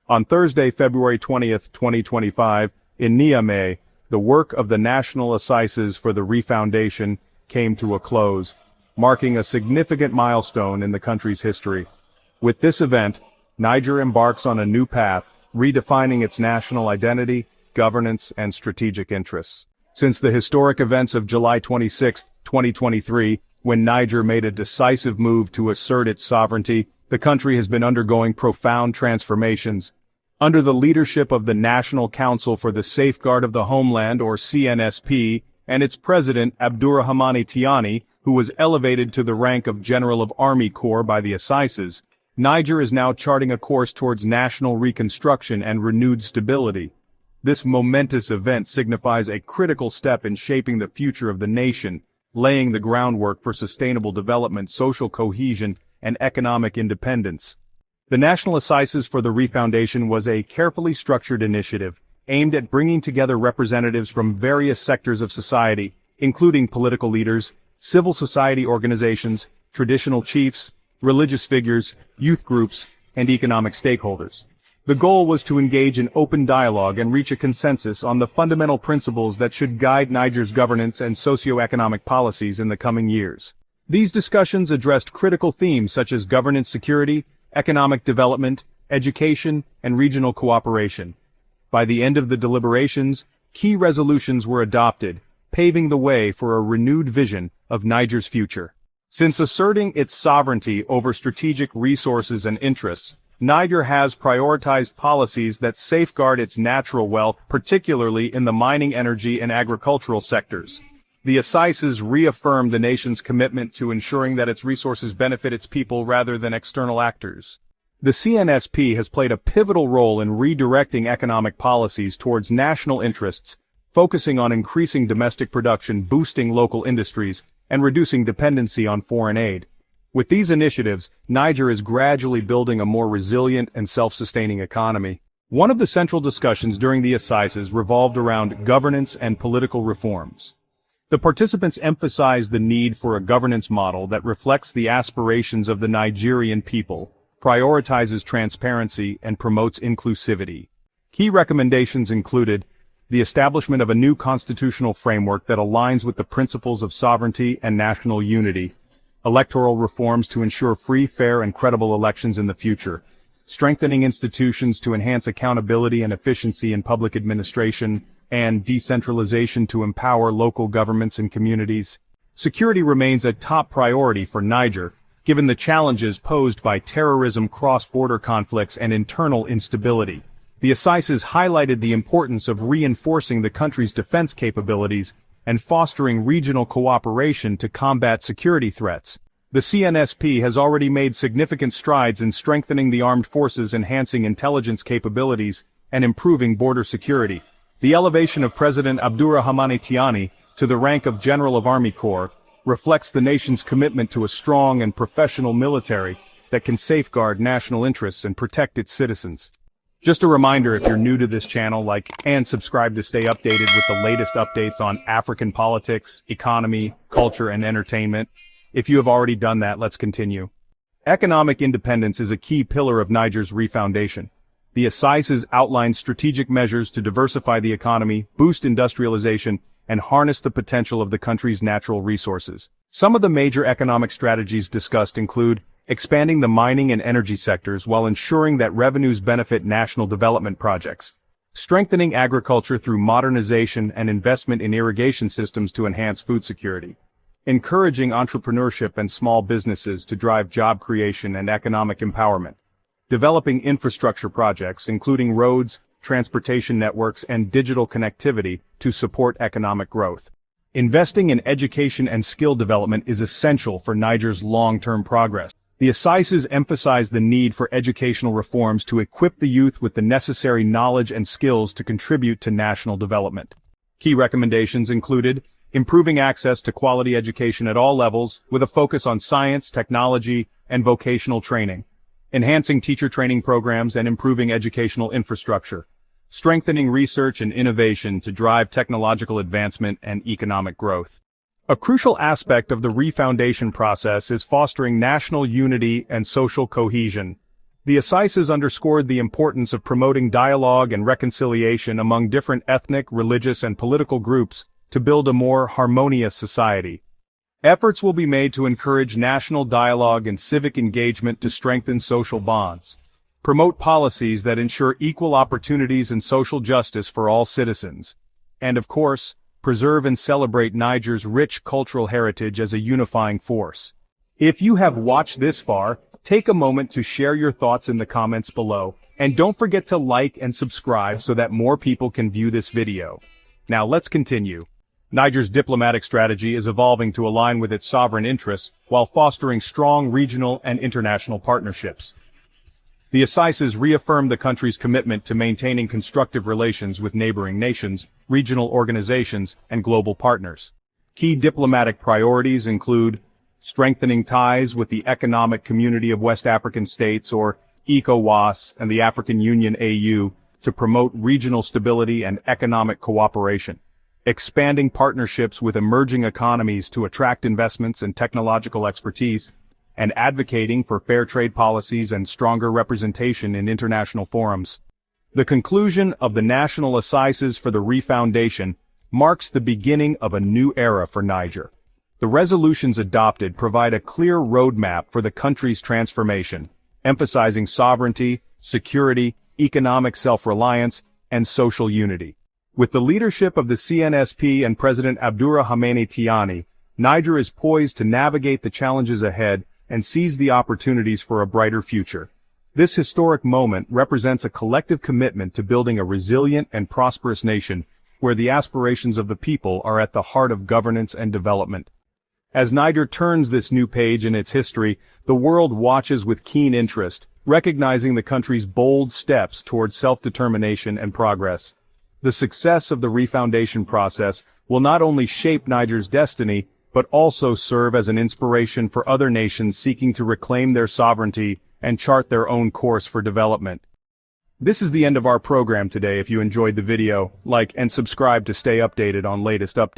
On Thursday, February 20th, 2025, in Niamey, the work of the National Assises for the Refoundation came to a close, marking a significant milestone in the country's history. With this event, Niger embarks on a new path, redefining its national identity, governance, and strategic interests. Since the historic events of July 26, 2023, when Niger made a decisive move to assert its sovereignty, the country has been undergoing profound transformations. Under the leadership of the National Council for the Safeguard of the Homeland, or CNSP, and its president Abdourahamane Tchiani, who was elevated to the rank of General of Army Corps by the Assises, Niger is now charting a course towards national reconstruction and renewed stability. This momentous event signifies a critical step in shaping the future of the nation, laying the groundwork for sustainable development, social cohesion, and economic independence. The National Assises for the Refoundation was a carefully structured initiative aimed at bringing together representatives from various sectors of society, including political leaders, civil society organizations, traditional chiefs, religious figures, youth groups, and economic stakeholders. The goal was to engage in open dialogue and reach a consensus on the fundamental principles that should guide Niger's governance and socio-economic policies in the coming years. These discussions addressed critical themes such as governance security, economic development, education, and regional cooperation. By the end of the deliberations, key resolutions were adopted, paving the way for a renewed vision of Niger's future. Since asserting its sovereignty over strategic resources and interests, Niger has prioritized policies that safeguard its natural wealth, particularly in the mining, energy, and agricultural sectors. The Assises reaffirmed the nation's commitment to ensuring that its resources benefit its people rather than external actors. The CNSP has played a pivotal role in redirecting economic policies towards national interests, focusing on increasing domestic production, boosting local industries, and reducing dependency on foreign aid. With these initiatives, Niger is gradually building a more resilient and self-sustaining economy. One of the central discussions during the Assises revolved around governance and political reforms. The participants emphasized the need for a governance model that reflects the aspirations of the Nigerian people, prioritizes transparency, and promotes inclusivity. Key recommendations included the establishment of a new constitutional framework that aligns with the principles of sovereignty and national unity, electoral reforms to ensure free, fair, and credible elections in the future, strengthening institutions to enhance accountability and efficiency in public administration, and decentralization to empower local governments and communities. Security remains a top priority for Niger, given the challenges posed by terrorism, cross-border conflicts, and internal instability. The Assises highlighted the importance of reinforcing the country's defense capabilities and fostering regional cooperation to combat security threats. The CNSP has already made significant strides in strengthening the armed forces, enhancing intelligence capabilities, and improving border security. The elevation of President Abdourahamane Tchiani to the rank of General of Army Corps reflects the nation's commitment to a strong and professional military that can safeguard national interests and protect its citizens. Just a reminder, if you're new to this channel, like and subscribe to stay updated with the latest updates on African politics, economy, culture, and entertainment. If you have already done that, let's continue. Economic independence is a key pillar of Niger's refoundation. The Assises outlined strategic measures to diversify the economy, boost industrialization, and harness the potential of the country's natural resources. Some of the major economic strategies discussed include expanding the mining and energy sectors while ensuring that revenues benefit national development projects, strengthening agriculture through modernization and investment in irrigation systems to enhance food security, encouraging entrepreneurship and small businesses to drive job creation and economic empowerment, developing infrastructure projects including roads, transportation networks, and digital connectivity to support economic growth. Investing in education and skill development is essential for Niger's long-term progress. The Assises emphasize the need for educational reforms to equip the youth with the necessary knowledge and skills to contribute to national development. Key recommendations included improving access to quality education at all levels, with a focus on science, technology, and vocational training, enhancing teacher training programs and improving educational infrastructure, strengthening research and innovation to drive technological advancement and economic growth. A crucial aspect of the refoundation process is fostering national unity and social cohesion. The assizes underscored the importance of promoting dialogue and reconciliation among different ethnic, religious, and political groups to build a more harmonious society. Efforts will be made to encourage national dialogue and civic engagement to strengthen social bonds, promote policies that ensure equal opportunities and social justice for all citizens, and of course, preserve and celebrate Niger's rich cultural heritage as a unifying force. If you have watched this far, take a moment to share your thoughts in the comments below, and don't forget to like and subscribe so that more people can view this video. Now let's continue. Niger's diplomatic strategy is evolving to align with its sovereign interests while fostering strong regional and international partnerships. The assizes reaffirmed the country's commitment to maintaining constructive relations with neighboring nations, regional organizations, and global partners. Key diplomatic priorities include strengthening ties with the Economic Community of West African States, or ECOWAS, and the African Union AU, to promote regional stability and economic cooperation. Expanding partnerships with emerging economies to attract investments and technological expertise, and advocating for fair trade policies and stronger representation in international forums. The conclusion of the National Assizes for the Refoundation marks the beginning of a new era for Niger. The resolutions adopted provide a clear roadmap for the country's transformation, emphasizing sovereignty, security, economic self-reliance, and social unity. With the leadership of the CNSP and President Abdourahamane Tchiani, Niger is poised to navigate the challenges ahead and seize the opportunities for a brighter future. This historic moment represents a collective commitment to building a resilient and prosperous nation where the aspirations of the people are at the heart of governance and development. As Niger turns this new page in its history, the world watches with keen interest, recognizing the country's bold steps towards self-determination and progress. The success of the refoundation process will not only shape Niger's destiny, but also serve as an inspiration for other nations seeking to reclaim their sovereignty and chart their own course for development. This is the end of our program today. If you enjoyed the video, like and subscribe to stay updated on latest updates.